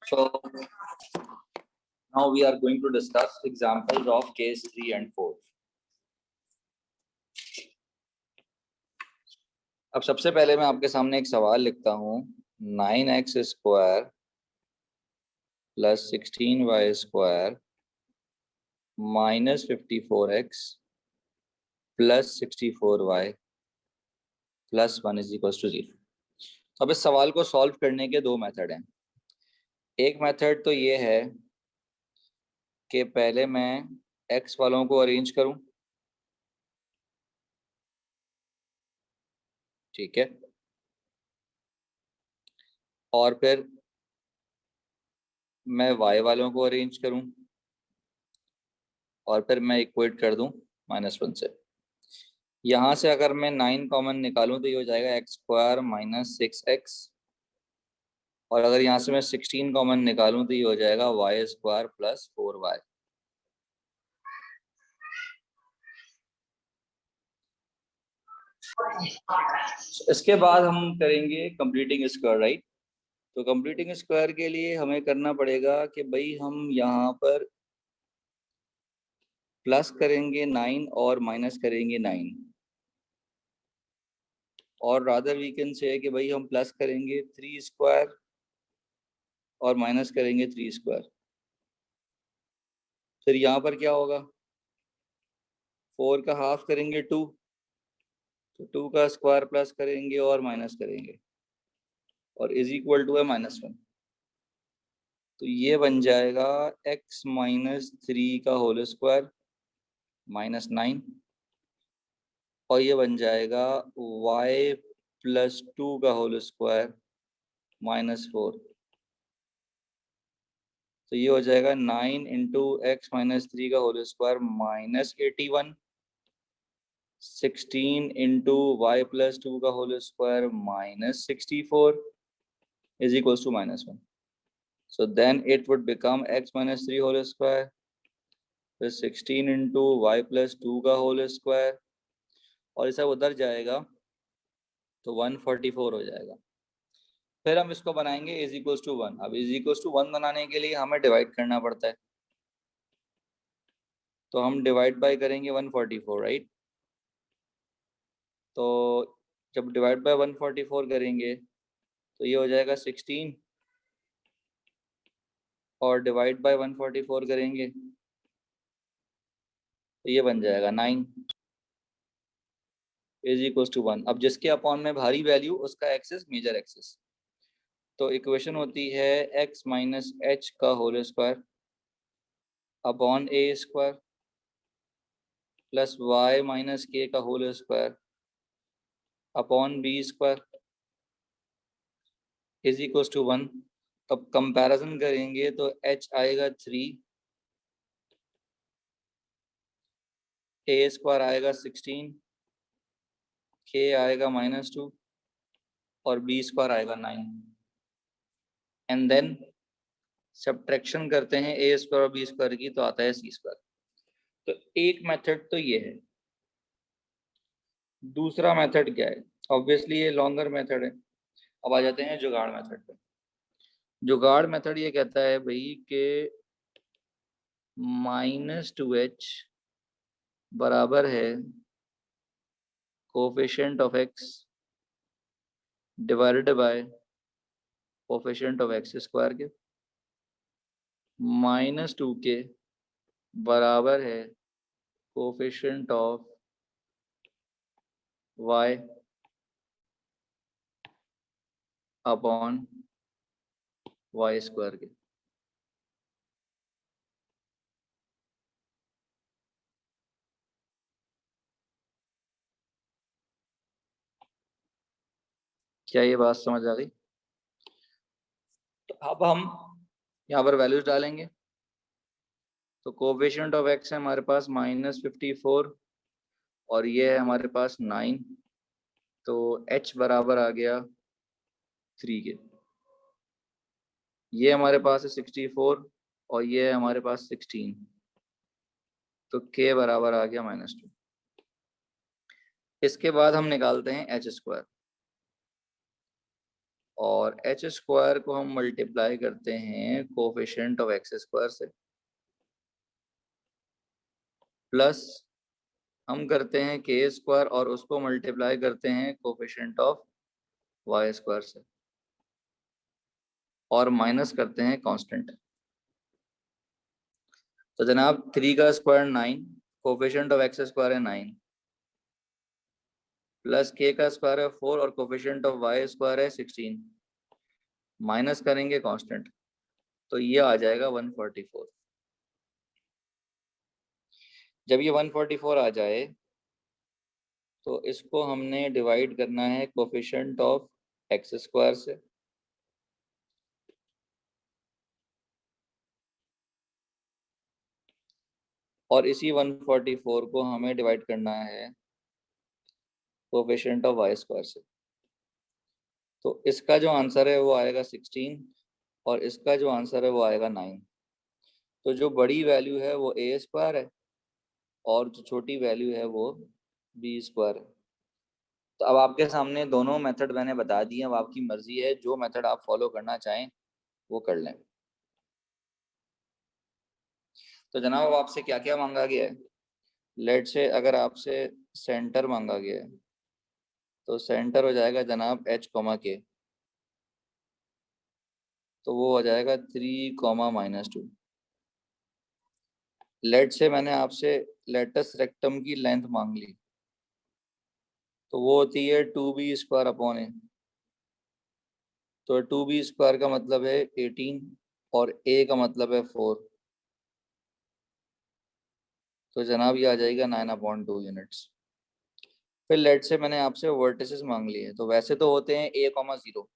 So now we are going to discuss examples of case 3 and 4. अब सबसे पहले मैं आपके सामने एक सवाल लिखता हूँ 9x square plus 16y square minus 54x plus 64y plus 1 is equal to 0। अब इस सवाल को सॉल्व करने के दो मेथड हैं। एक मेथड तो ये है कि पहले मैं x वालों को अरेंज करूं, ठीक है, और फिर मैं y वालों को अरेंज करूं और फिर मैं इक्वेट कर दूं -1 से। यहाँ से अगर मैं 9 कॉमन निकालूं तो ये हो जाएगा x स्क्वायर माइनस 6x, और अगर यहाँ से मैं 16 कॉमन निकालूं तो ये हो जाएगा y स्क्वायर प्लस 4y। इसके बाद हम करेंगे कंप्लीटिंग स्क्वायर, राइट। तो कंप्लीटिंग स्क्वायर के लिए हमें करना पड़ेगा कि भाई हम यहाँ पर प्लस करेंगे 9 और माइनस करेंगे 9, और रादर वी कैन से कि भाई हम प्लस करेंगे 3 स्क्वायर और माइनस करेंगे 3 स्क्वायर। फिर यहाँ पर क्या होगा, 4 का हाफ करेंगे 2, तो 2 का स्क्वायर प्लस करेंगे और माइनस करेंगे और इज इक्वल टू है -1। तो ये बन जाएगा x माइनस 3 का होल स्क्वायर -9, और ये बन जाएगा y प्लस 2 का होल स्क्वायर -4। तो ये हो जाएगा 9 इंटू एक्स माइनस 3 का whole square -81, 16 into y plus 2 का whole square -64 is equals to -1। So then it would become x minus 3 whole square फिर 16 इंटू वाई प्लस 2 का होल स्क्वायर, और इसे उधर जाएगा तो 144 हो जाएगा। फिर हम इसको बनाएंगे इज इक्वल्स टू 1। अब इज इक्वल्स टू 1 बनाने के लिए हमें डिवाइड करना पड़ता है, तो हम डिवाइड बाय करेंगे 144, राइट। तो जब डिवाइड बाय 144 करेंगे तो ये हो जाएगा 16, और डिवाइड बाय 144 करेंगे तो ये बन जाएगा 9 इज इक्वल्स टू 1। अब जिसके अपॉन में भारी वैल्यू उसका एक्सेस मेजर एक्सेस। तो इक्वेशन होती है x माइनस एच का होल स्क्वायर अपॉन ए स्क्वायर प्लस y माइनस के का whole square upon B square is equals to 1। अब कंपैरिजन करेंगे तो h आएगा 3, ए स्क्वायर आएगा 16, के आएगा -2 और बी स्क्वायर आएगा 9। एंड देन सब्ट्रैक्शन करते हैं ए स्क्वायर और बी स्क्वायर की तो आता है सी स्क्वायर। तो एक मेथड तो ये है। दूसरा मेथड क्या है, ऑब्वियसली ये लॉन्गर मेथड है। अब आ जाते हैं जुगाड़ मेथड पे। जुगाड़ मेथड ये कहता है भाई कि -2h बराबर है coefficient of x divided by coefficient of x square के, -2 के बराबर है coefficient of y upon y square के। क्या ये बात समझ आ गई? तो अब हम यहाँ पर वैल्यूज डालेंगे। तो कोफिशिएंट ऑफ x है हमारे पास -54 और ये है हमारे पास 9, तो h बराबर आ गया 3 के। ये हमारे पास है 64 और ये है हमारे पास 16, तो k बराबर आ गया -2। इसके बाद हम निकालते हैं h स्क्वायर। और एच स्क्वायर को हम मल्टीप्लाई करते हैं कोफिशिएंट ऑफ एक्स स्क्वायर से, प्लस हम करते हैं के स्क्वायर और उसको मल्टीप्लाई करते हैं कोफिशिएंट ऑफ वाई स्क्वायर से, और माइनस करते हैं कांस्टेंट। तो जनाब 3 का square 9, coefficient of x square है 9, प्लस के का स्क्वायर है 4 और कोफिशिएंट ऑफ वाई स्क्वायर है 16, माइनस करेंगे कांस्टेंट, तो ये आ जाएगा 144। जब ये 144 आ जाए तो इसको हमने डिवाइड करना है कोफिशिएंट ऑफ एक्स स्क्वायर से, और इसी 144 को हमें डिवाइड करना है कोफिशिएंट ऑफ वाई स्क्वायर से। तो इसका जो आंसर है वो आएगा 16 और इसका जो आंसर है वो आएगा 9। तो जो बड़ी वैल्यू है वो ए स्क्वायर है और जो छोटी वैल्यू है वो बी स्क्वायर है। तो अब आपके सामने दोनों मेथड मैंने बता दिए, अब आपकी मर्जी है जो मेथड आप फॉलो करना चाहें वो कर लें। तो जनाब अब आपसे क्या क्या मांगा गया है? लेट से अगर आपसे सेंटर मांगा गया है तो सेंटर हो जाएगा जनाब एच कॉमा के, तो वो हो जाएगा 3 कॉमा -2। लेट से मैंने आपसे लेटस रेक्टम की लेंथ मांग ली, तो वो होती है 2b स्क्वायर अपॉन ए। तो 2b स्क्वायर का मतलब है 18 और a का मतलब है 4, तो जनाब ये आ जाएगा 9/2 यूनिट्स। फिर लेट से मैंने आपसे वर्टिसेस मांग लिए, तो वैसे तो होते हैं a कॉमा 0,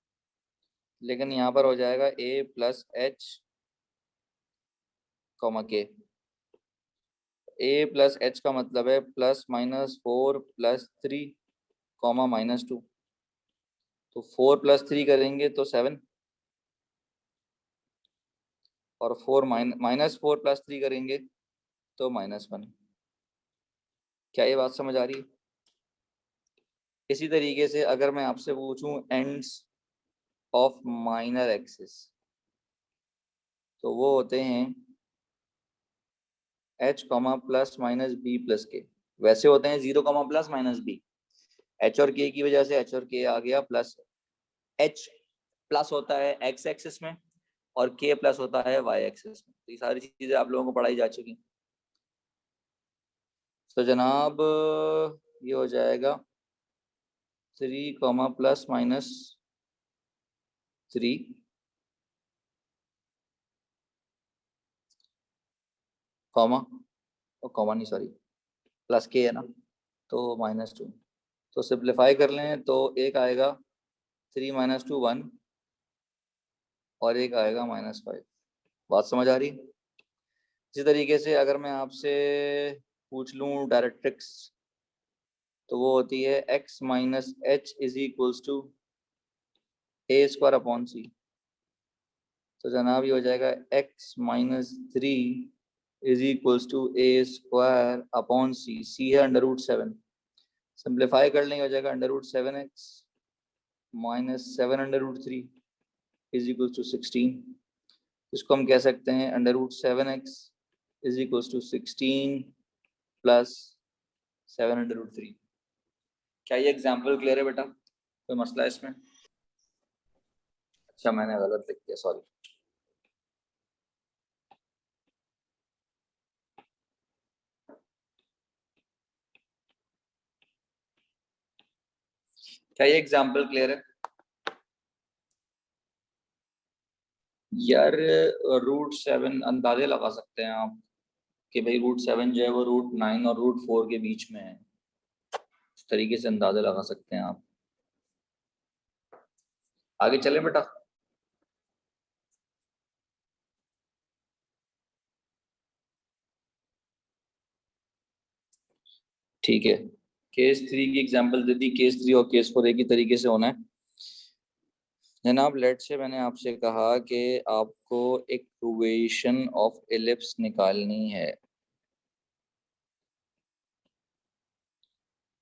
लेकिन यहाँ पर हो जाएगा a प्लस एच कॉमा के। a प्लस एच का मतलब है +-4 +3 कॉमा -2, तो 4 + 3 करेंगे तो 7, और -4 + 3 करेंगे तो -1। क्या ये बात समझ आ रही है? इसी तरीके से अगर मैं आपसे पूछूं एंड्स ऑफ माइनर एक्सिस, तो वो होते हैं h कॉमा +-b+k। वैसे होते हैं 0 कॉमा +-b। h और k की वजह से h और k आ गया प्लस। h प्लस होता है x एक्सिस में और k प्लस होता है y एक्सिस में। तो ये सारी चीजें आप लोगों को पढ़ाई जा चुकी। तो जनाब ये हो जाएगा 3 कॉमा +-3 कॉमा, और कॉमा नहीं सॉरी, प्लस के है ना, तो -2। तो सिंप्लीफाई कर लें तो एक आएगा 3 - 2 1 और एक आएगा -5। बात समझ आ रही? इसी तरीके से अगर मैं आपसे पूछ लूँ डायरेक्ट्रिक्स, तो वो होती है x - h is equals to a² upon c। तो जनाब ये हो जाएगा x - 3 is equals to a² upon c है √7। सिंप्लीफाई कर लेंगे हो जाएगा √7x -7 √3 इज इक्वल्स टू 16। इसको हम कह सकते हैं √7x is equals to 16 plus 7 √3। क्या ये एग्जाम्पल क्लियर है बेटा? कोई मसला है इसमें? अच्छा मैंने गलत लिख दिया, सॉरी। क्या ये एग्जाम्पल क्लियर है? यार √7 अंदाजे लगा सकते हैं आप कि भाई √7 जो है वो √9 और √4 के बीच में है। इस तरीके से अंदाजा लगा सकते हैं आप। आगे चले बेटा। ठीक है, केस 3 की एग्जांपल दे दी। केस 3 और केस 4 एक ही तरीके से होना है जनाब। लेट से मैंने आपसे कहा कि आपको इक्वेशन ऑफ एलिप्स निकालनी है।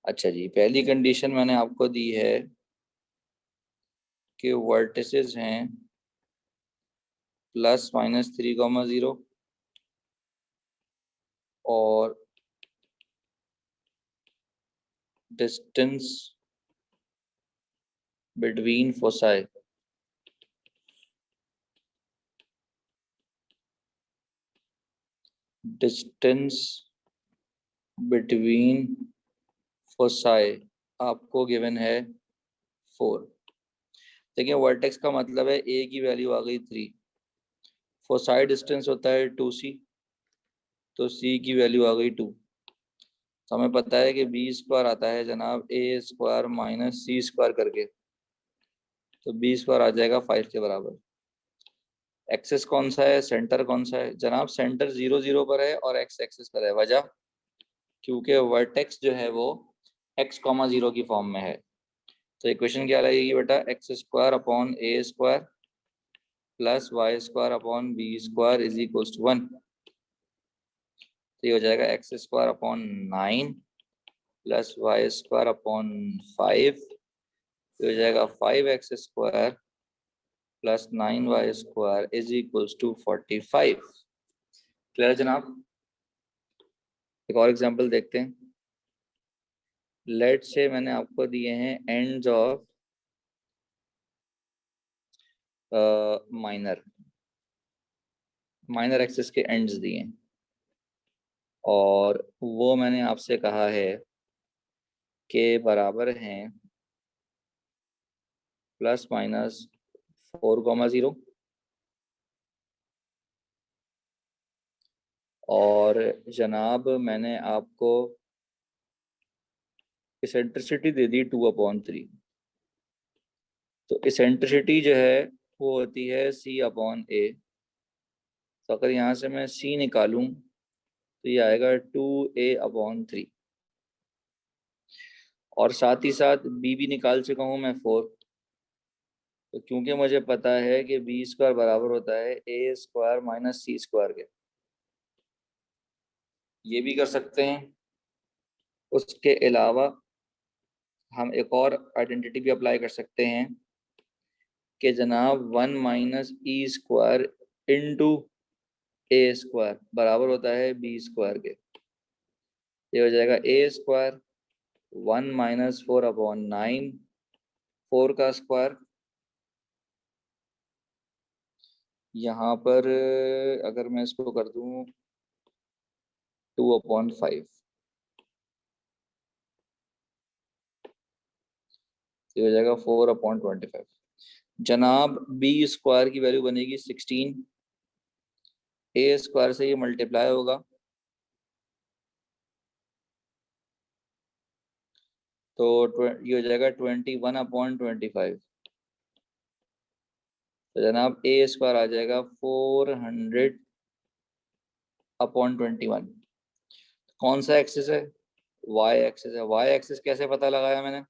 अच्छा जी, पहली कंडीशन मैंने आपको दी है के वर्टिसेस हैं +-3,0 और डिस्टेंस बिटवीन फोसाई आपको गिवन है 4। देखिए वर्टेक्स का मतलब है ए की वैल्यू आ गई 3, फोसाई डिस्टेंस होता है 2c, तो c की वैल्यू आ गई 2। तो हमें पता है कि b स्क्वायर आता है जनाब a square minus c square करके, तो b स्क्वायर आ जाएगा 5 के बराबर। एक्सेस कौन सा है, सेंटर कौन सा है जनाब, सेंटर 0 0 पर है और x एक्सिस पर है। वजह क्योंकि वर्टेक्स जो है वो x,0 की फॉर्म में है। तो इक्वेशन क्या लगेगी बेटा, x square upon A square plus y square upon B square is equals to 1। तो ये हो जाएगा x square upon 9 plus y square upon 5, तो हो जाएगा 5x square plus 9y square is equals to 45। Clear जनाब। एक और एग्जांपल देखते हैं। लेट से मैंने आपको दिए हैं एंड्स ऑफ माइनर एक्सिस के एंड्स दिए हैं और वो मैंने आपसे कहा है के बराबर हैं +-4,0 और जनाब मैंने आपको इसेंट्रिसिटी दे दी 2/3। तो इसेंट्रिसिटी जो है वो होती है c/a। तो अगर यहाँ से मैं c निकालूं तो ये आएगा 2a/3 और साथ ही साथ b भी निकाल चुका हूँ मैं 4। तो क्योंकि मुझे पता है कि b स्क्वायर बराबर होता है a square minus c square के, ये भी कर सकते हैं। उसके अलावा हम एक और आइडेंटिटी भी अप्लाई कर सकते हैं कि जनाब 1 माइनस ई स्क्वायर इंटू ए स्क्वायर बराबर होता है बी स्क्वायर के। ये हो जाएगा ए स्क्वायर 1 माइनस 4/9, 4 का स्क्वायर। यहाँ पर अगर मैं इसको कर दूं 2/5, ये हो जाएगा 4/25। जनाब बी स्क्वायर की वैल्यू बनेगी 16, ए स्क्वायर से ये मल्टीप्लाई होगा तो ये हो जाएगा 21/25। तो जनाब ए स्क्वायर आ जाएगा 400/21। कौन सा एक्सिस है, वाई एक्सिस है। वाई एक्सिस कैसे पता लगाया मैंने,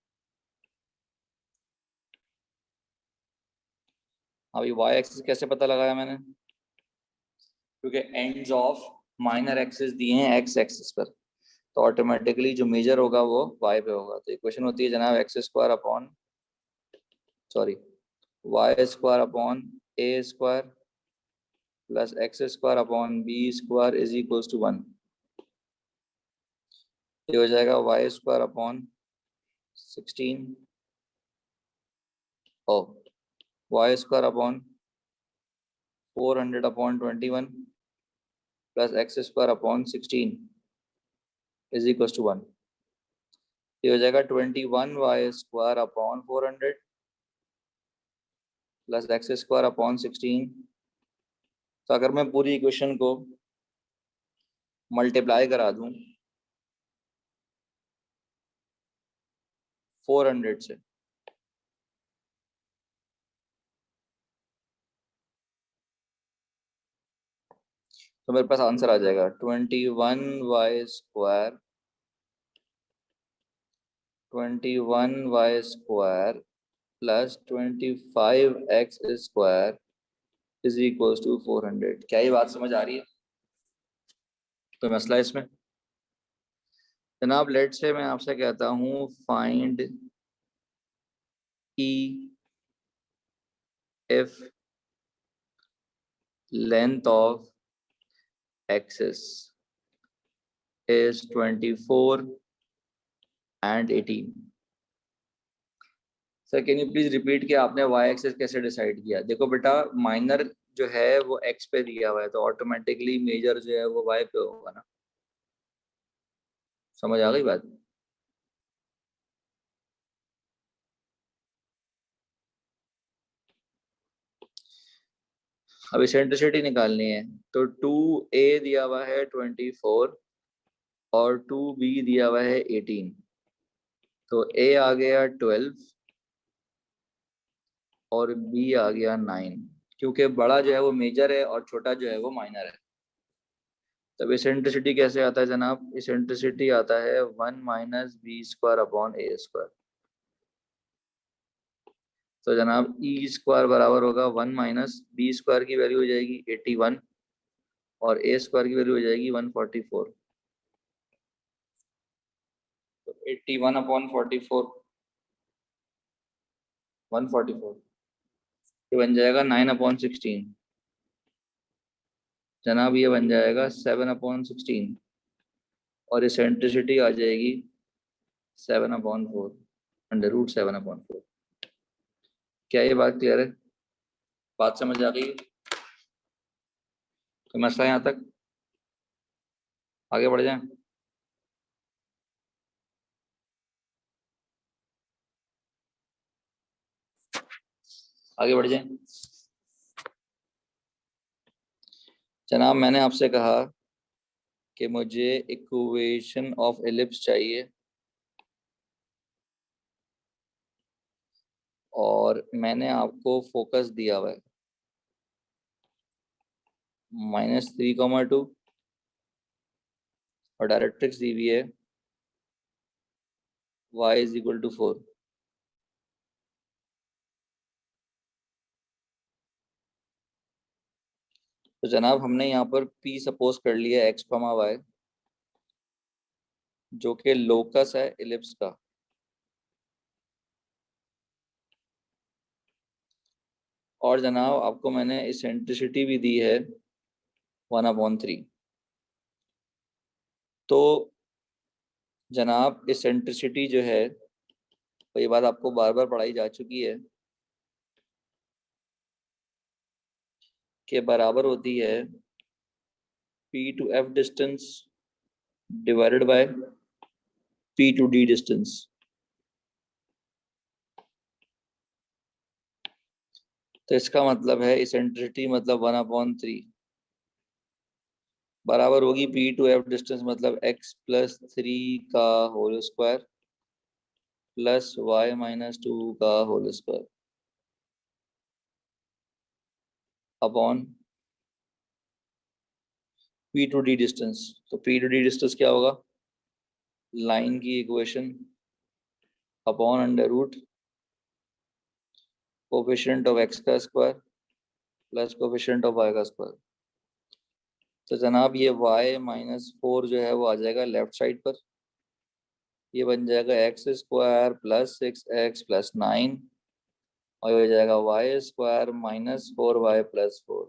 अभी वाई एक्सिस कैसे पता लगाया मैंने, क्योंकि एंड्स ऑफ माइनर एक्सिस दिए हैं एक्स एक्सिस पर, तो ऑटोमेटिकली जो मेजर होगा वो वाई पे होगा। तो इक्वेशन होती है जनाब x square upon y square upon A square plus x square upon B square is equals to 1। ये हो जाएगा वाई स्क्वायर अपॉन 16 ओ y square upon 400/21 plus x square upon 16 is equals to 1। ये हो जाएगा 21y square upon 400 plus x square upon 16। तो अगर मैं पूरी इक्वेशन को मल्टीप्लाई करा दूं 400 से, तो मेरे पास आंसर आ जाएगा 21y square plus 25x square is equals to 400। क्या ये बात समझ आ रही है, कोई मसला है इसमें जनाब। लेट से मैं आपसे कहता हूँ find E if length of axis is 24 and 18. Sir can you please repeat कि आपने y एक्सिस कैसे डिसाइड किया? देखो बेटा, माइनर जो है वो x पे दिया हुआ है तो ऑटोमेटिकली मेजर जो है वो y पे होगा ना। समझ आ गई बात? अब इसेंट्रिसिटी निकालनी है तो 2a दिया हुआ है 24 और 2b दिया हुआ है 18, तो a आ गया 12 और b आ गया 9, क्योंकि बड़ा जो है वो मेजर है और छोटा जो है वो माइनर है। तब इसेंट्रिसिटी कैसे आता है जनाब? इसेंट्रिसिटी आता है 1 माइनस बी स्क्वायर अपॉन ए स्क्वायर। तो जनाब ई स्क्वायर बराबर होगा 1 माइनस बी स्क्वायर की वैल्यू हो जाएगी 81 और ए स्क्वायर की वैल्यू हो जाएगी 144। तो 81 अपॉन 44 144, ये बन जाएगा 9 अपॉन 16। जनाब ये बन जाएगा 7 अपॉन 16 और इसेंट्रिसिटी आ जाएगी 7 अपॉन 4, अंडर रूट 7 अपॉन 4। क्या ये बात क्लियर है? बात समझ आ गई? कोई मसला यहाँ तक? आगे बढ़ जाएं? आगे बढ़ जाएं। जनाब मैंने आपसे कहा कि मुझे इक्वेशन ऑफ एलिप्स चाहिए और मैंने आपको फोकस दिया हुआ है -3,2 और डायरेक्ट्रिक्स दी हुई है y = 4। तो जनाब हमने यहाँ पर p सपोज कर लिया x, y जो कि लोकस है एलिप्स का। और जनाब आपको मैंने इसेंट्रिसिटी भी दी है 1/3। तो जनाब इसेंट्रिसिटी जो है, तो ये बात आपको बार बार पढ़ाई जा चुकी है कि बराबर होती है p to f distance divided by p to d distance. तो इसका मतलब है इसेंट्रिसिटी मतलब 1/3 बराबर होगी p to f डिस्टेंस मतलब x + 3 का होल स्क्वायर प्लस y - 2 का whole square upon p to d distance. तो p to d डिस्टेंस क्या होगा? लाइन की equation upon under root coefficient of x का square plus coefficient of y का square. तो जनाब ये y - 4 जो है वो आ जाएगा लेफ्ट साइड पर, ये बन जाएगा x² + 6x + 9 और ये हो जाएगा y² - 4y + 4।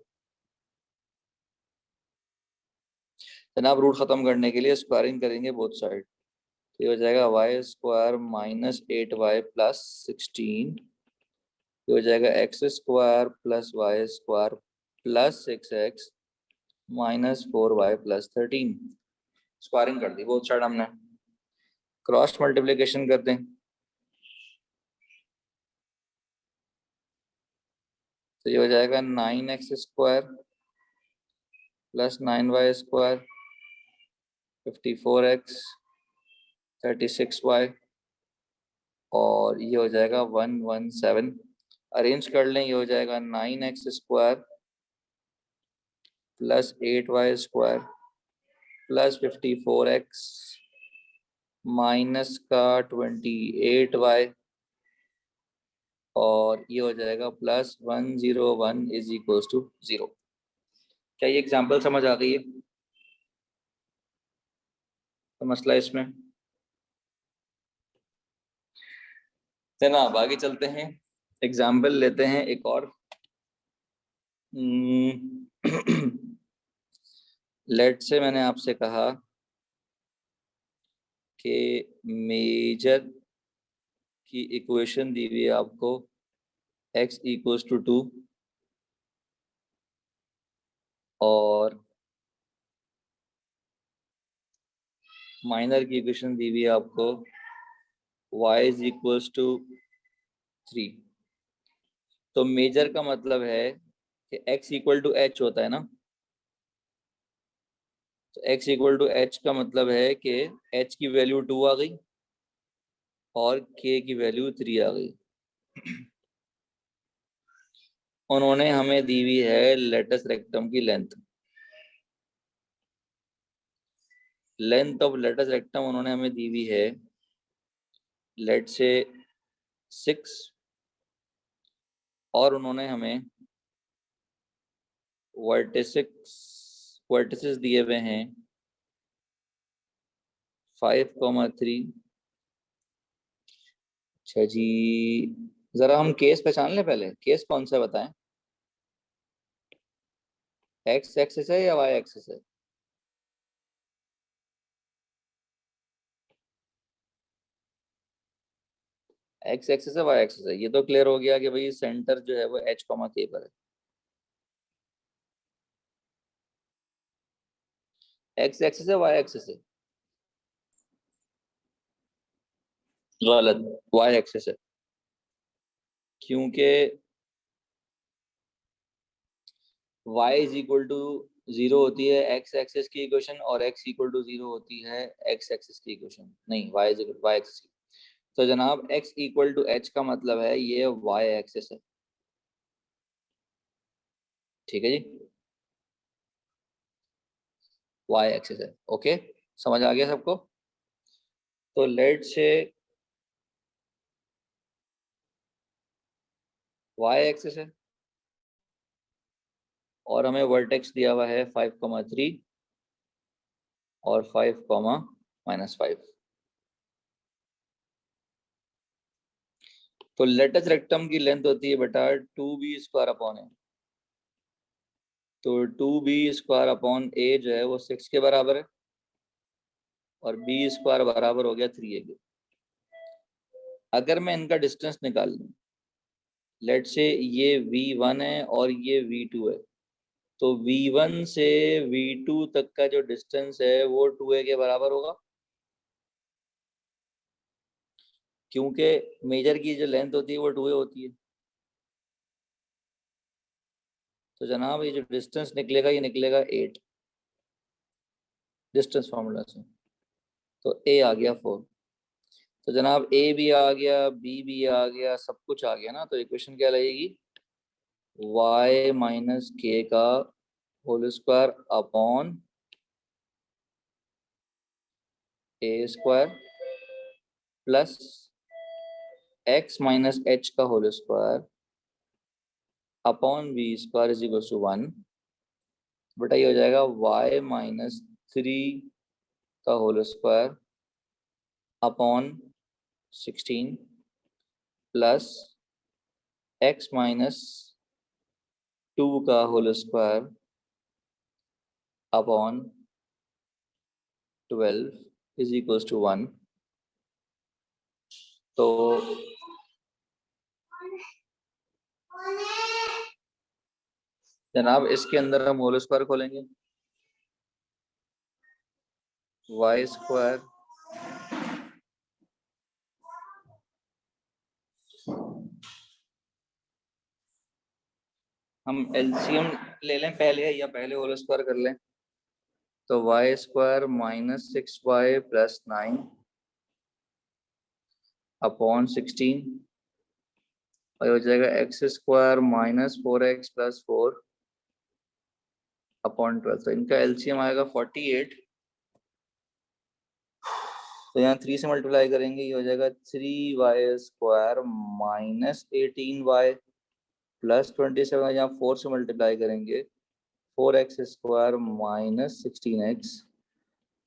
जनाब रूट खत्म करने के लिए स्क्वायरिंग करेंगे बोथ साइड, तो ये हो जाएगा y² - 8y + 16, ये हो जाएगा x² + y² + 6x - 4y + 13। Squaring कर दी बोथ साइड हमने, क्रॉस मल्टीप्लिकेशन कर दें तो ये हो जाएगा 9x² + 9y² 54x 36y और ये हो जाएगा 117। अरेंज कर लें, ये हो जाएगा 9x² + 8y² + 54x माइनस का 28y और ये हो जाएगा +101 = 0। क्या ये एग्जाम्पल समझ आ गई है? तो मसला इसमें जनाब आगे चलते हैं, एग्जाम्पल लेते हैं एक और। लेट से मैंने आपसे कहा कि मेजर की इक्वेशन दी हुई है आपको x इक्वल्स टू 2 और माइनर की इक्वेशन दी हुई है आपको y इज इक्वल्स टू 3। तो मेजर का मतलब है कि x इक्वल टू h होता है ना, तो x इक्वल टू h का मतलब है कि h की वैल्यू 2 आ गई और k की वैल्यू 3 आ गई। उन्होंने हमें दी हुई है लेटस रेक्टम की length. Length of latus rectum उन्होंने हमें दी हुई है लेट से 6 और उन्होंने हमें वर्टिसेस दिए हुए हैं 5,3। अच्छा जी, जरा हम केस पहचान लें। पहले केस कौन सा बताएं, एक्स एक्सिस है या वाई एक्सिस है? एक्स एक्सिस है, वाई एक्सिस है। ये तो क्लियर हो गया कि भाई सेंटर जो है वो एच कॉमा के पर है। एक्स एक्सिस है, वाई एक्सिस है? गलत, वाई एक्सिस है। क्योंकि y इज इक्वल टू 0 होती है एक्स एक्सिस की इक्वेशन और x इक्वल टू 0 होती है एक्स एक्सिस की इक्वेशन, नहीं y is equal y axis की। तो जनाब x इक्वल टू h का मतलब है ये y एक्सिस है। ठीक है जी, y एक्सिस है। ओके, समझ आ गया सबको? तो लेट से y एक्सिस है और हमें वर्टेक्स दिया हुआ है 5,3 और 5,-5। तो लेटस रेक्टम की लेंथ होती है बेटा 2b² अपॉन ए। तो 2b² अपॉन ए जो है वो 6 के बराबर है और b² बराबर हो गया 3a के। अगर मैं इनका डिस्टेंस निकाल लूं, लेट से ये v1 है और ये v2 है, तो v1 से v2 तक का जो डिस्टेंस है वो 2a के बराबर होगा, क्योंकि मेजर की जो लेंथ होती है वो 2a होती है। तो जनाब ये जो डिस्टेंस निकलेगा ये निकलेगा 8 डिस्टेंस फार्मूला से। तो a आ गया 4। तो जनाब a भी आ गया, b भी आ गया, सब कुछ आ गया ना। तो इक्वेशन क्या लगेगी, y माइनस के का whole square upon a² plus x minus h का whole square upon v² is equal to 1। बेटा ये हो जाएगा y माइनस 3 का whole square upon 16 plus x minus 2 का whole square upon 12 is equal to 1। तो जनाब इसके अंदर हम होल स्क्वायर खोलेंगे, y²। हम एलसीएम ले लें पहले या पहले होल स्क्वायर कर लें? तो y² minus 6y plus 9 upon 16 और हो जाएगा x² minus 4x plus 4 upon 12। तो इनका एलसीएम आएगा 48। तो यहाँ 3 से मल्टीप्लाई करेंगे, ये हो जाएगा 3y² माइनस 18y प्लस 27। यहाँ 4 से मल्टीप्लाई करेंगे 4x² minus 16x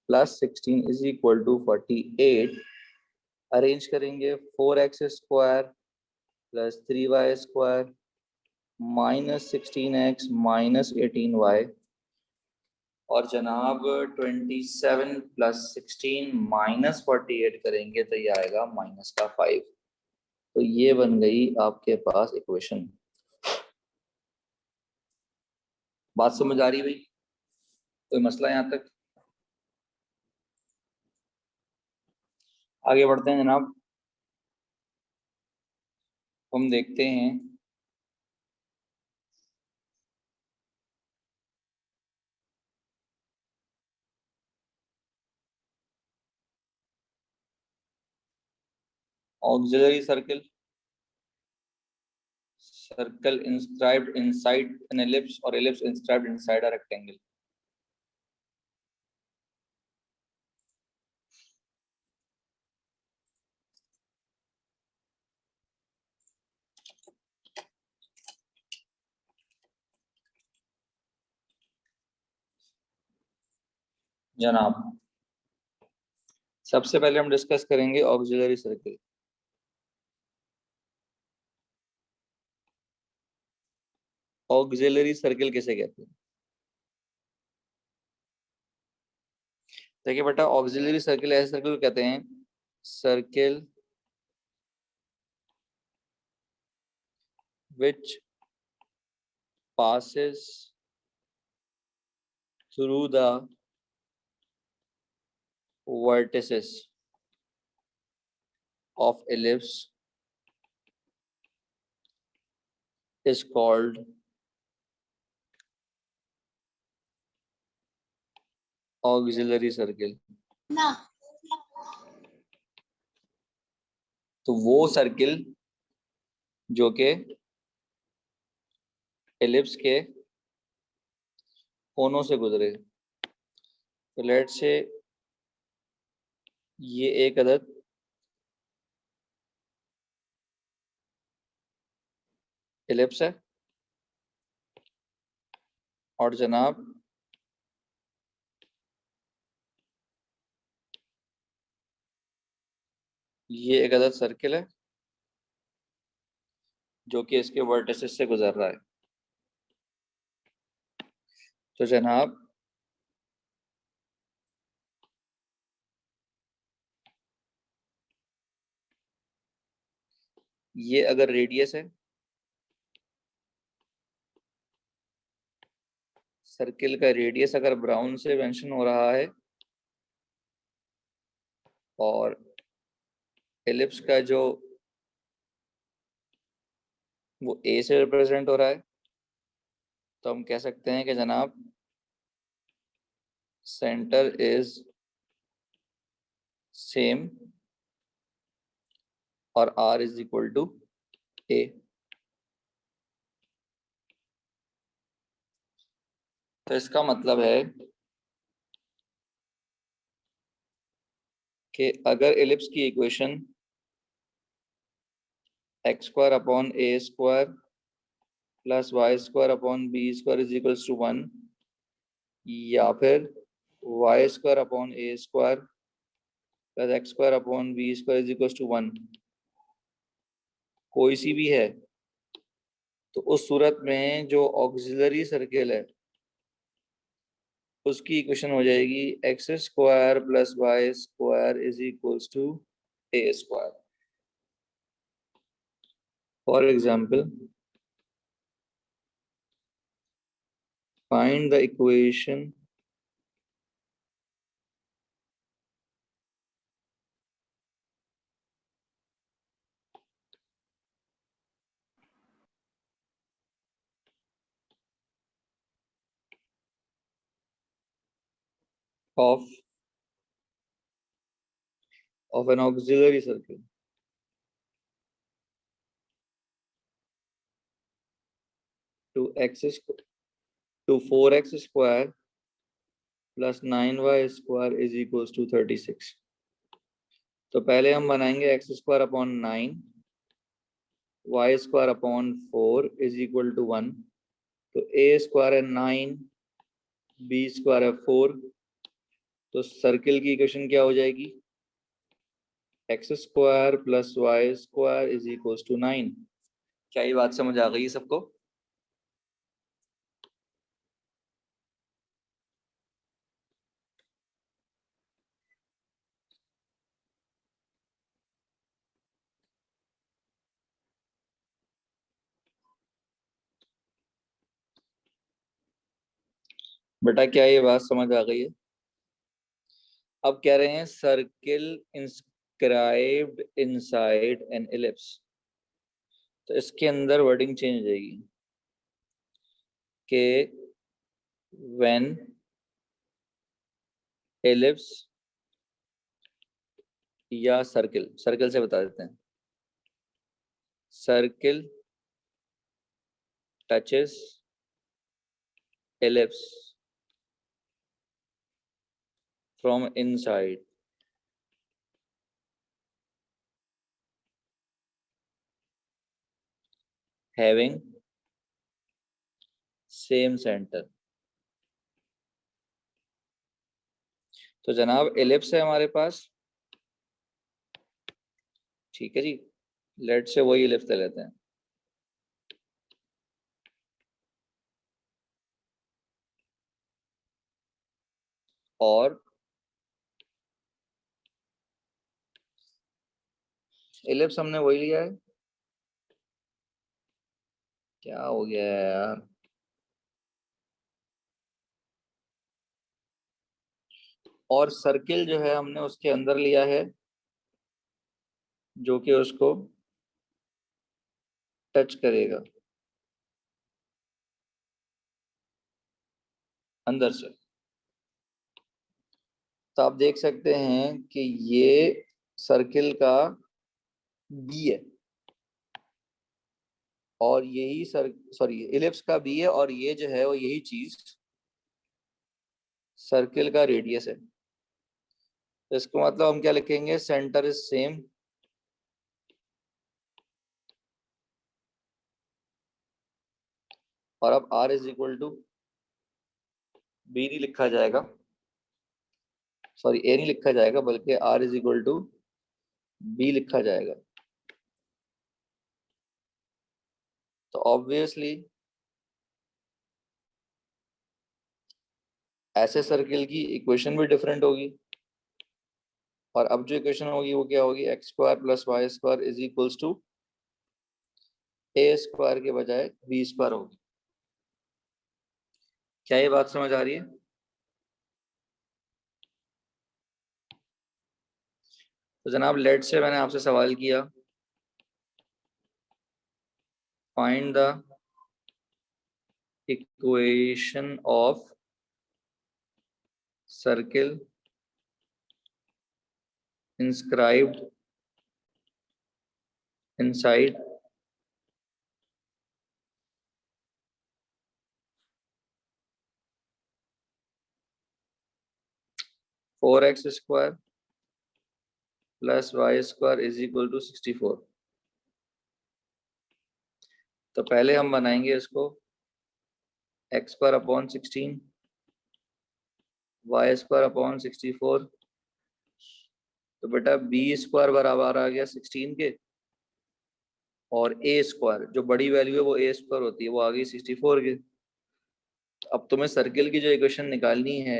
plus 16 is equal to 48। Arrange करेंगे 4x² plus 3y² -16x -18y और जनाब 27 + 16 -48 करेंगे तो ये आएगा -5। तो ये बन गई आपके पास इक्वेशन। बात समझ आ रही भाई? कोई मसला यहाँ तक? आगे बढ़ते हैं जनाब। हम देखते हैं auxiliary circle, circle inscribed inside an ellipse or ellipse inscribed inside a rectangle। जनाब सबसे पहले हम डिस्कस करेंगे ऑक्सिलरी सर्किल। ऑक्सिलरी सर्किल किसे कहते हैं? देखिए बेटा, ऑक्सिलरी सर्किल ऐसे सर्किल कहते हैं circle which passes through the vertices of ellipse is called auxiliary circle. तो वो सर्किल जो के एलिप्स के कोनों से गुजरे। तो लेट से ये एक अदद एलिप्स है और जनाब ये एक अदद सर्किल है जो कि इसके वर्टिसेस से गुजर रहा है। तो जनाब ये अगर रेडियस है, सर्किल का रेडियस अगर ब्राउन से मेंशन हो रहा है और एलिप्स का जो वो ए से रिप्रेजेंट हो रहा है, तो हम कह सकते हैं कि जनाब सेंटर इज सेम और आर इज इक्वल टू ए। तो इसका मतलब है कि अगर एलिप्स की equation x² / a² + y² / b² is equals to 1 या फिर y² / a² + x² / b² is equals to 1 कोई सी भी है, तो उस सूरत में जो ऑक्सिलरी सर्किल है उसकी इक्वेशन हो जाएगी x² + y² is equals to a²। For example, find the equation of an auxiliary circle to 4x² + 9y² is equals to 36। तो पहले हम बनाएंगे x² / 9 y² / 4 is equal to 1। तो a² है 9, b² है 4, तो सर्किल की इक्वेशन क्या हो जाएगी? x² + y² is equals to 9। क्या ये बात समझ आ गई सबको? बेटा क्या ये बात समझ आ गई है? अब कह रहे हैं circle inscribed inside an ellipse, तो इसके अंदर वर्डिंग चेंज हो जाएगी कि व्हेन एलिप्स या सर्किल, सर्किल से बता देते हैं, circle touches ellipse from inside having same centre. तो जनाब एलिप्स है हमारे पास, ठीक है जी, लेट से वही एलिप्स ले लेते हैं, और एलिप्स हमने वही लिया है। क्या हो गया है यार? और सर्किल जो है हमने उसके अंदर लिया है, जो कि उसको टच करेगा अंदर से। तो आप देख सकते हैं कि ये सर्किल का बी है, और यही सर सॉरी इलिप्स का बी है, और ये जो है वो यही चीज सर्किल का रेडियस है। तो इसको मतलब हम क्या लिखेंगे, सेंटर इज सेम, और अब r is equal to b नहीं लिखा जाएगा, सॉरी ए नहीं लिखा जाएगा, बल्कि r is equal to b लिखा जाएगा। तो ऑब्वियसली ऐसे सर्किल की इक्वेशन भी डिफरेंट होगी, और अब जो इक्वेशन होगी वो क्या होगी, x square plus y square is equals to a square के बजाय बी स्क्वायर होगी। क्या ये बात समझ आ रही है? तो जनाब लेट से मैंने आपसे सवाल किया, find the equation of circle inscribed inside 4x square plus y square is equal to 64। तो पहले हम बनाएंगे इसको x square upon 16, y square upon 64। तो बेटा बी स्क्वायर बराबर आ गया 16 के, और ए स्क्वायर जो बड़ी वैल्यू है वो ए स्क्वायर होती है, वो आ गई 64 के। अब तुम्हें सर्किल की जो इक्वेशन निकालनी है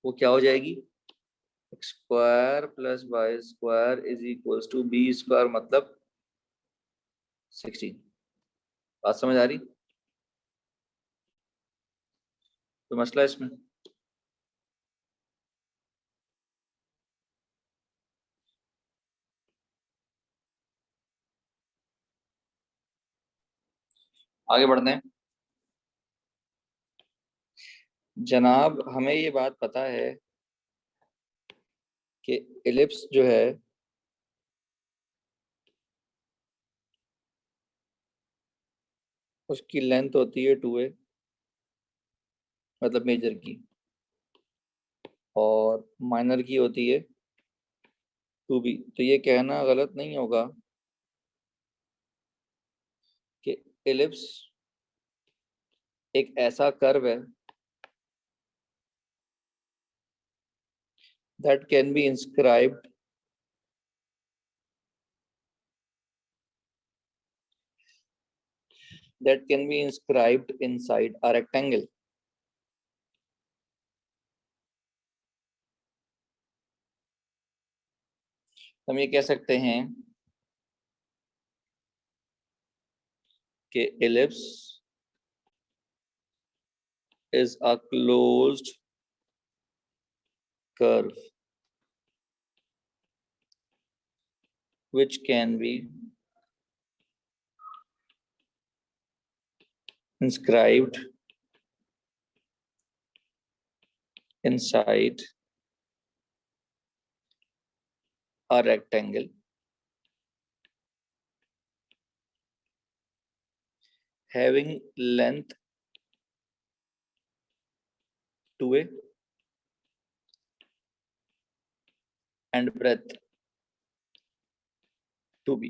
वो क्या हो जाएगी, x square plus y square is equal to b square, मतलब 16। बात समझ आ रही? तो मसला इसमें, आगे बढ़ते हैं। जनाब हमें ये बात पता है कि एलिप्स जो है उसकी लेंथ होती है 2a, मतलब मेजर की, और माइनर की होती है 2b। तो ये कहना गलत नहीं होगा कि एलिप्स एक ऐसा कर्व है that can be inscribed inside a rectangle। हम ये कह सकते हैं कि ellipse is a closed curve which can be inscribed inside a rectangle having length 2a and breadth 2b।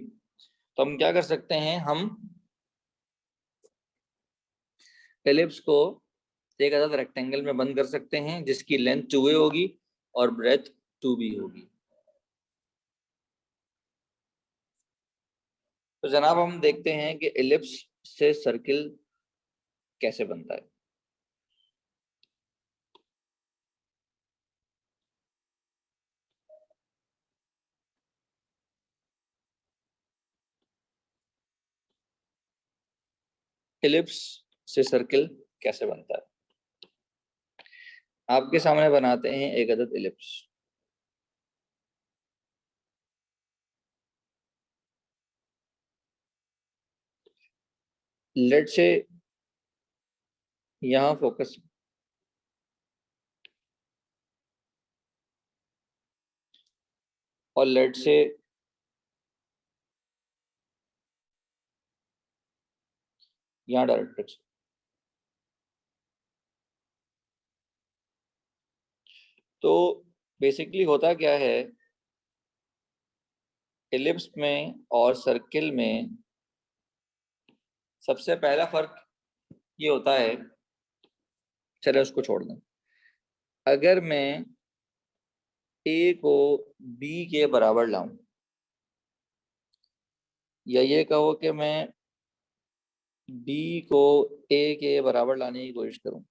तो हम क्या कर सकते हैं, हम एलिप्स को एक अदद रेक्टेंगल में बंद कर सकते हैं जिसकी लेंथ 2a होगी और ब्रेथ 2b होगी। तो जनाब हम देखते हैं कि एलिप्स से सर्किल कैसे बनता है। एलिप्स से सर्किल कैसे बनता है, आपके सामने बनाते हैं एक अदद एलिप्स। लेट से यहाँ फोकस और लेट से यहाँ डायरेक्ट्रिक्स। तो बेसिकली होता क्या है, एलिप्स में और सर्किल में सबसे पहला फर्क ये होता है, चले उसको छोड़ दें। अगर मैं ए को बी के बराबर लाऊं या ये कहो कि मैं बी को ए के बराबर लाने की कोशिश करूं,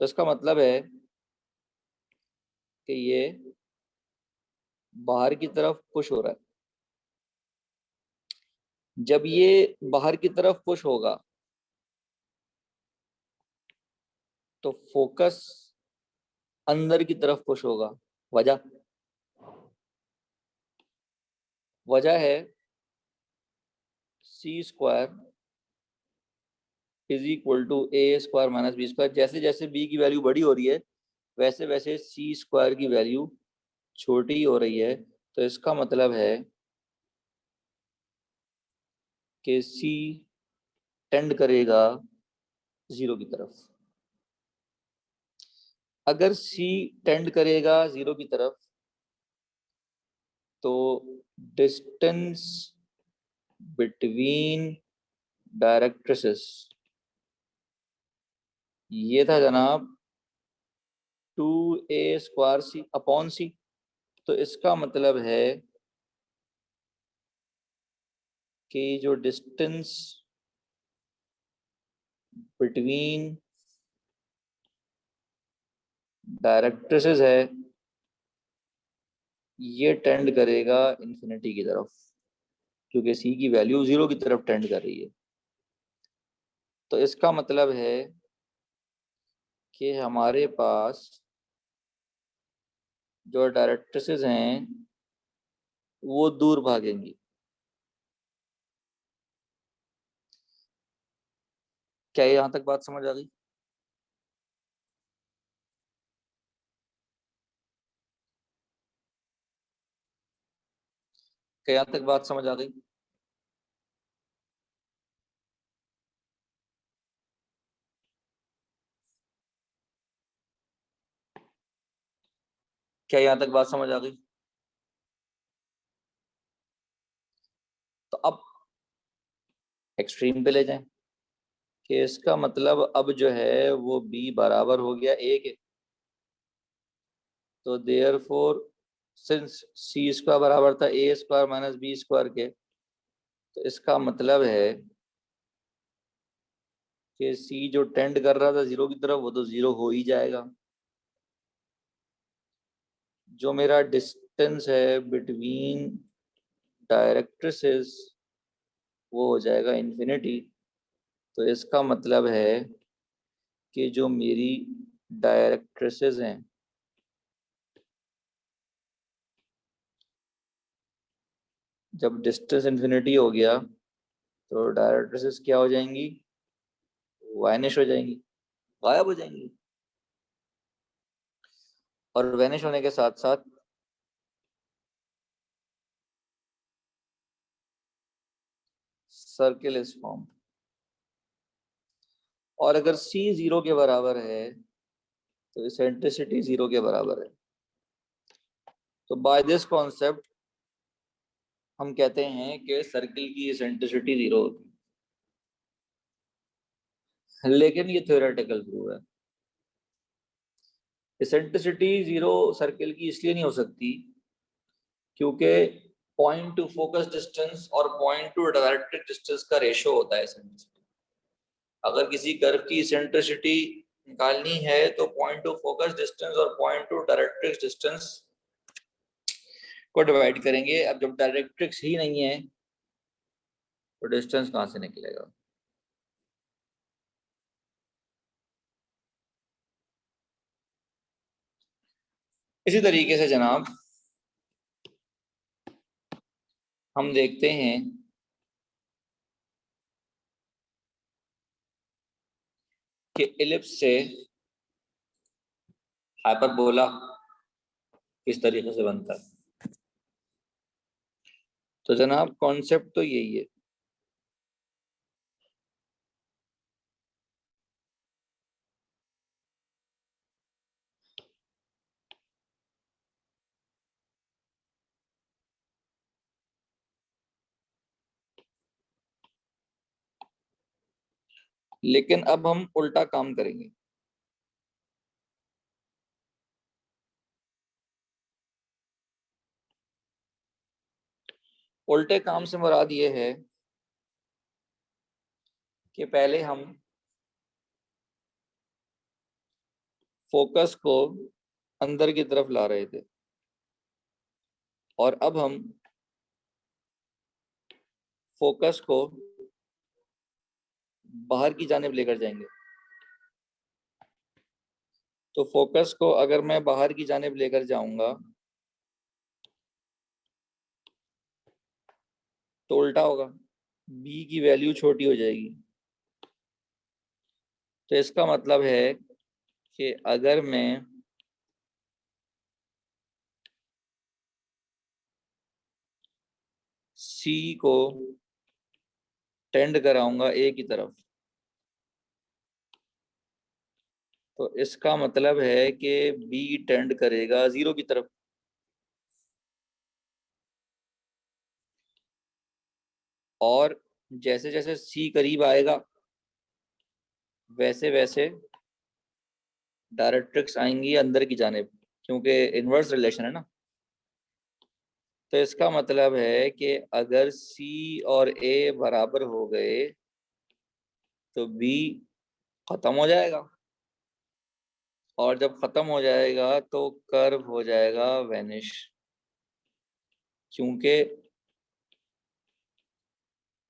तो इसका मतलब है कि ये बाहर की तरफ पुश हो रहा है। जब ये बाहर की तरफ पुश होगा तो फोकस अंदर की तरफ पुश होगा। वजह है c square is equal to a square minus b square. जैसे जैसे बी की वैल्यू बड़ी हो रही है वैसे वैसे सी स्क्वायर की वैल्यू छोटी हो रही है। तो इसका मतलब है कि सी टेंड करेगा जीरो की तरफ। अगर सी टेंड करेगा जीरो की तरफ तो डिस्टेंस बिटवीन डायरेक्ट्रिसेस ये था जनाब 2a स्क्वायर सी अपॉन सी। तो इसका मतलब है कि जो डिस्टेंस बिटवीन डायरेक्ट्रिसेस है ये टेंड करेगा इन्फिनिटी की तरफ, क्योंकि सी की वैल्यू जीरो की तरफ टेंड कर रही है। तो इसका मतलब है कि हमारे पास जो डायरेक्ट्रिसेस हैं वो दूर भागेंगी। क्या यहां तक बात समझ आ गई? क्या यहां तक बात समझ आ गई? क्या यहां तक बात समझ आ गई? तो अब एक्सट्रीम पे ले जाएं कि इसका मतलब अब जो है वो बी बराबर हो गया ए के। तो देयरफॉर सिंस सी स्क्वायर बराबर था ए स्क्वायर माइनस बी स्क्वायर के, तो इसका मतलब है कि सी जो टेंड कर रहा था जीरो की तरफ वो तो जीरो हो ही जाएगा। जो मेरा डिस्टेंस है बिटवीन डायरेक्ट्रिसेस वो हो जाएगा इन्फिनिटी। तो इसका मतलब है कि जो मेरी डायरेक्ट्रिसेस हैं जब डिस्टेंस इन्फिनिटी हो गया तो डायरेक्ट्रिसेस क्या हो जाएंगी, वाइनिश हो जाएंगी, गायब हो जाएंगी। और वैनिश होने के साथ साथ सर्किल इज फॉर्म। और अगर C 0 के बराबर है तो इसेंट्रिसिटी 0 के बराबर है। तो बाय दिस कॉन्सेप्ट हम कहते हैं कि सर्किल की इसेंट्रिसिटी 0 होती है। लेकिन ये थ्योरेटिकल प्रूव है। इसेंट्रिसिटी 0 सर्किल की इसलिए नहीं हो सकती क्योंकि पॉइंट टू फोकस डिस्टेंस और पॉइंट टू डायरेक्ट्रिक डिस्टेंस का रेशो होता है इसेंट्रिसिटी। अगर किसी कर्व की इसेंट्रिसिटी निकालनी है तो पॉइंट टू फोकस डिस्टेंस और पॉइंट टू डायरेक्ट्रिक्स डिस्टेंस को डिवाइड करेंगे। अब जब डायरेक्ट्रिक्स ही नहीं है तो डिस्टेंस कहाँ से निकलेगा। इसी तरीके से जनाब हम देखते हैं कि इलिप्स से हाइपरबोला किस तरीके से बनता है। तो जनाब कॉन्सेप्ट तो यही है। लेकिन अब हम उल्टा काम करेंगे। उल्टे काम से मुराद ये है कि पहले हम फोकस को अंदर की तरफ ला रहे थे और अब हम फोकस को बाहर की जानिब लेकर जाएंगे। तो फोकस को अगर मैं बाहर की जानिब लेकर जाऊंगा तो उल्टा होगा, बी की वैल्यू छोटी हो जाएगी। तो इसका मतलब है कि अगर मैं सी को टेंड कराऊंगा ए की तरफ तो इसका मतलब है कि बी टेंड करेगा 0 की तरफ। और जैसे जैसे सी करीब आएगा वैसे वैसे डायरेक्ट्रिक्स आएंगी अंदर की जानिब, क्योंकि इनवर्स रिलेशन है ना। तो इसका मतलब है कि अगर सी और ए बराबर हो गए तो बी खत्म हो जाएगा और जब खत्म हो जाएगा तो कर्व हो जाएगा वैनिश, क्योंकि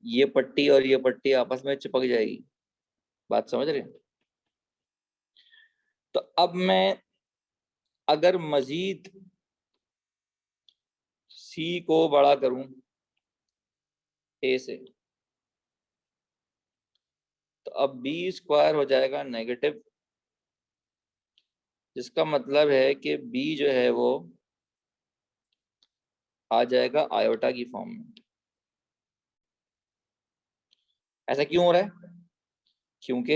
ये पट्टी और ये पट्टी आपस में चिपक जाएगी। बात समझ रहे हैं। तो अब मैं अगर मजीद सी को बड़ा करूं ए से तो अब बी स्क्वायर हो जाएगा नेगेटिव, जिसका मतलब है कि बी जो है वो आ जाएगा आयोटा की फॉर्म में। ऐसा क्यों हो रहा है? क्योंकि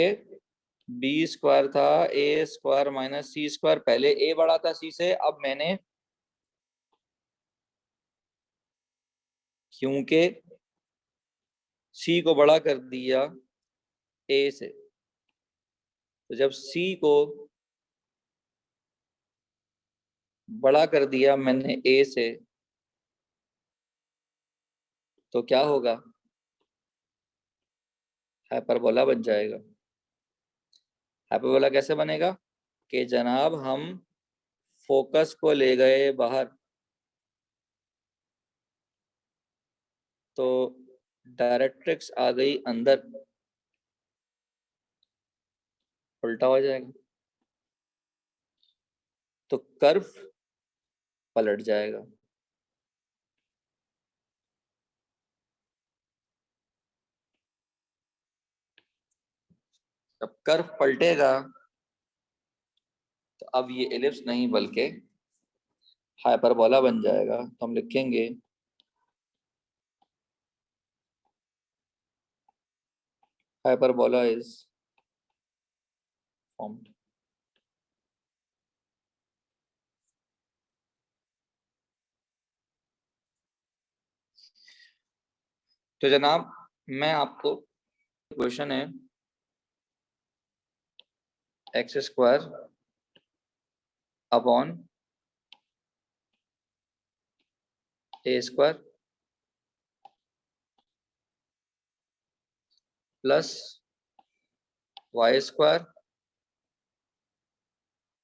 बी स्क्वायर था ए स्क्वायर माइनस सी स्क्वायर, पहले ए बड़ा था सी से, अब मैंने क्योंकि सी को बड़ा कर दिया ए से, तो जब सी को बड़ा कर दिया मैंने ए से तो क्या होगा, हाइपरबोला बन जाएगा। हाइपरबोला कैसे बनेगा कि जनाब हम फोकस को ले गए बाहर तो डायरेक्ट्रिक्स आ गई अंदर, उल्टा हो जाएगा, तो कर्व पलट जाएगा। जब कर्व पलटेगा तो अब ये एलिप्स नहीं बल्कि हाइपरबोला बन जाएगा। तो हम लिखेंगे हाइपरबोला इज फॉर्म्ड। तो जनाब मैं आपको क्वेश्चन है एक्स स्क्वायर अपॉन ए square plus y square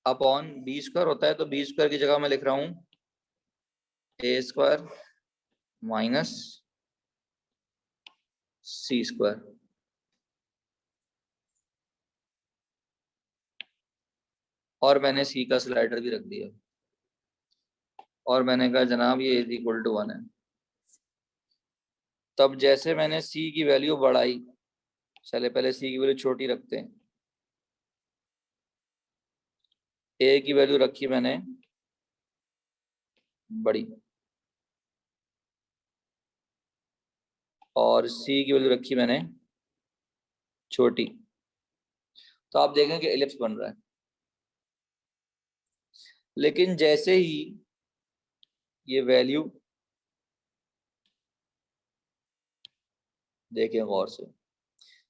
upon B square होता है, तो बी स्क्वायर की जगह मैं लिख रहा हूं ए स्क्वायर माइनस सी स्क्वायर। और मैंने सी का स्लाइडर भी रख दिया और मैंने कहा जनाब ये इज इक्वल टू 1 है। तब जैसे मैंने सी की वैल्यू बढ़ाई, चले पहले सी की वैल्यू छोटी रखते हैं, ए की वैल्यू रखी मैंने बड़ी और सी की वैल्यू रखी मैंने छोटी, तो आप देखें कि एलिप्स बन रहा है। लेकिन जैसे ही ये वैल्यू, देखें गौर से,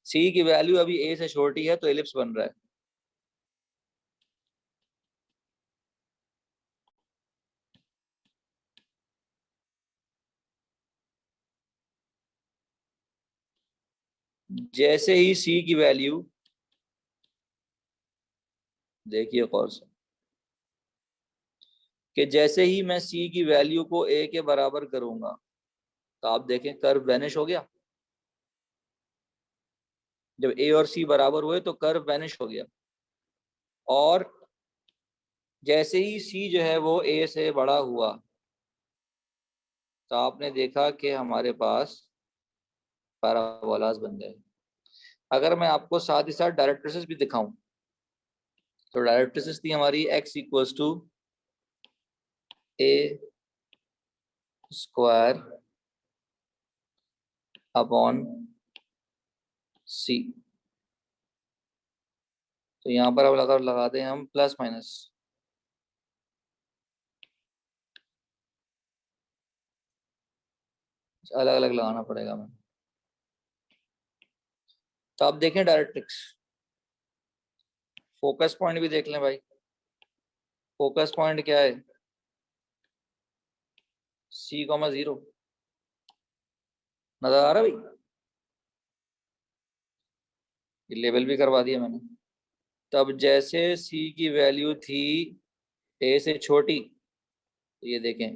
सी की वैल्यू अभी ए से छोटी है तो एलिप्स बन रहा है। जैसे ही सी की वैल्यू, देखिए गौर से, कि जैसे ही मैं सी की वैल्यू को ए के बराबर करूंगा तो आप देखें कर्व वैनिश हो गया। जब ए और सी बराबर हुए तो कर्व वैनिश हो गया। और जैसे ही सी जो है वो ए से बड़ा हुआ तो आपने देखा कि हमारे पास पैराबोलास बन गए। अगर मैं आपको साथ ही साथ डायरेक्ट्रिसेस भी दिखाऊं तो डायरेक्ट्रिसेस थी हमारी x equals to a square upon c. तो यहाँ पर अब लगा दें हम प्लस माइनस, अलग अलग लगाना पड़ेगा हमें। तो आप देखें डायरेक्ट्रिक्स, फोकस पॉइंट भी देख लें भाई। फोकस पॉइंट क्या है? C,0 नजर आ रहा है भाई? ये लेबल भी करवा दिया मैंने। तब जैसे C की वैल्यू थी A से छोटी, तो ये देखें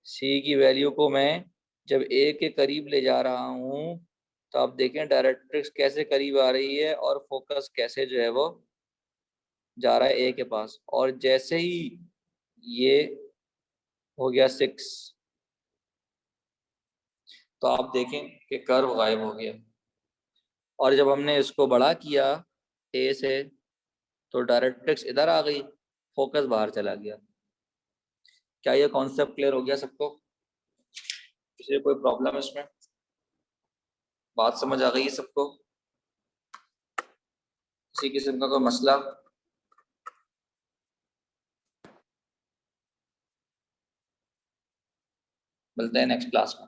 C की वैल्यू को मैं जब A के करीब ले जा रहा हूं तो आप देखें डायरेक्ट्रिक्स कैसे करीब आ रही है और फोकस कैसे जो है वो जा रहा है A के पास। और जैसे ही ये हो गया 6 तो आप देखें कि कर्व गायब हो गया। और जब हमने इसको बड़ा किया ए से तो डायरेक्ट्रिक्स इधर आ गई, फोकस बाहर चला गया। क्या ये कॉन्सेप्ट क्लियर हो गया सबको? किसी कोई प्रॉब्लम है इसमें? बात समझ आ गई है सबको? किसी किस्म का कोई मसला? मिलते हैं नेक्स्ट क्लास में।